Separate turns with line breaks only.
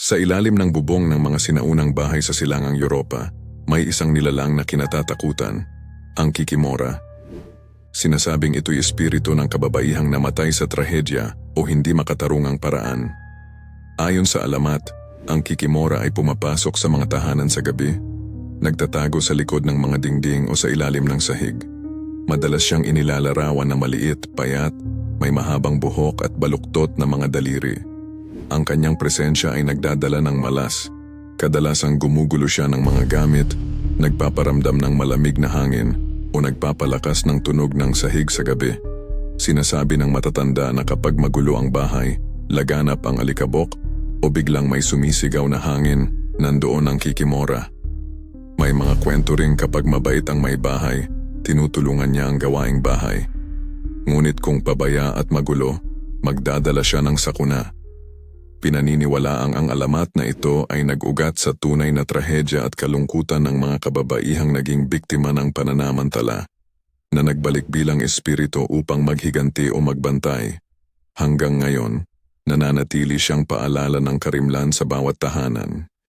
Sa ilalim ng bubong ng mga sinaunang bahay sa silangang Europa, may isang nilalang na kinatatakutan, ang Kikimora. Sinasabing ito'y espiritu ng kababaihang namatay sa trahedya o hindi makatarungang paraan. Ayon sa alamat, ang Kikimora ay pumapasok sa mga tahanan sa gabi, nagtatago sa likod ng mga dingding o sa ilalim ng sahig. Madalas siyang inilalarawan na maliit, payat, may mahabang buhok at baluktot na mga daliri. Ang kanyang presensya ay nagdadala ng malas. Kadalasang gumugulo siya ng mga gamit, nagpaparamdam ng malamig na hangin o nagpapalakas ng tunog ng sahig sa gabi. Sinasabi ng matatanda na kapag magulo ang bahay, laganap ang alikabok o biglang may sumisigaw na hangin, nandoon ang Kikimora. May mga kwento ring kapag mabait ang may bahay, tinutulungan niya ang gawaing bahay. Ngunit kung pabaya at magulo, magdadala siya ng sakuna. Pinaniniwalaang ang alamat na ito ay nag-ugat sa tunay na trahedya at kalungkutan ng mga kababaihang naging biktima ng pananamantala, na nagbalik bilang espiritu upang maghiganti o magbantay. Hanggang ngayon, nananatili siyang paalala ng karimlan sa bawat tahanan.